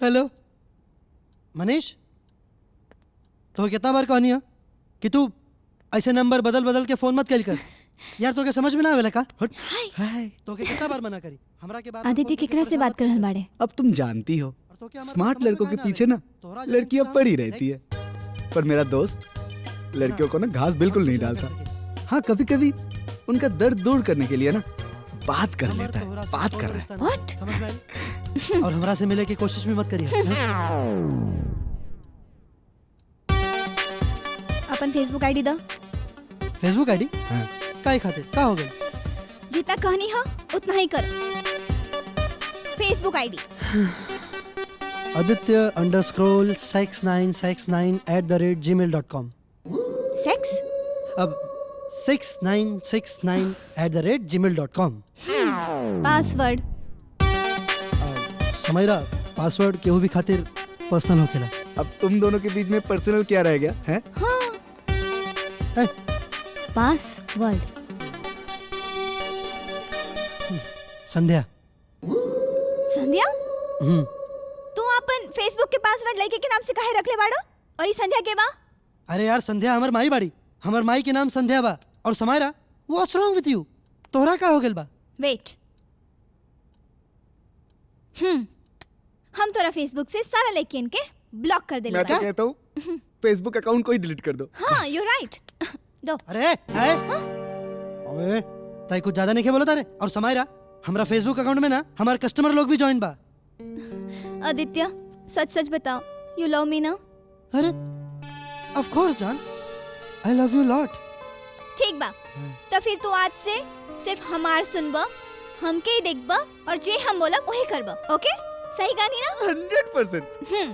Hello Manish, तो कितना बार कहनी है कि तू ऐसे नंबर बदल बदल के फोन मत कर यार, तो क्या समझ में ना आवेला का? हाय तो क्या कितना बार मना करी हमरा के बारे में? आदित्य केकरा से बात कर रहल बाड़े? अब तुम जानती हो तो क्या हमारे स्मार्ट समझ में लड़कों के काहे ना पीछे ना आवे? तोहरा जैसे लड़कियां इंसान पड़ी है, रहती है, पर मेरा दोस्त लड़कियों को ना घास बिल्कुल नहीं डालता। हाँ, कभी कभी उनका दर्द दूर करने के लिए ना बात कर लेता है, बात कर रहा है। What? समझ में आई? और हमरा से मिले की कोशिश भी मत करिए। अपन फेसबुक आईडी दो। फेसबुक आईडी हाँ। काहे खातिर का हो गई? जितना कहनी हो उतना ही करो। Facebook ID aditya_6969@gmail.com। सेक्स अब 6969@gmail.com। पासवर्ड समझरा पासवर्ड केहू भी खातिर पर्सनल होखेला। अब तुम दोनों के बीच में पर्सनल क्या रह गया है? है? पासवर्ड संध्या। संध्या हम्म तू अपन फेसबुक के पासवर्ड लड़के के नाम से काहे रख ले बाड़ो? और ये संध्या के बा? अरे यार, संध्या हमर माई बाड़ी, हमर माई के नाम संध्या बा। और समायरा, व्हाट्स रॉन्ग विद यू? तोहरा का हो गेल बा? वेट, हम तोरा फेसबुक से सारा लड़कियन के ब्लॉक कर देले मैं तो बा। कहता हूँ फेसबुक अकाउंट को ही डिलीट कर दो। हाँ, यू राइट। दो। अरे है? अबे ताई कुछ ज्यादा नहीं के बोला तारे। और समायरा, हमरा फेसबुक अकाउंट में ना हमारे कस्टमर लोग भी ज्वाइन बा। आदित्य, सच सच बताओ, यू लव मी ना? अरे ऑफ कोर्स जान, आई लव यू लॉट। ठीक बा, तो फिर तू आज से सिर्फ हमार सुनबा, हमके ही देखबा और जे हम बोलब वही करबा, ओके? सही कहानी ना? 100%। हम्म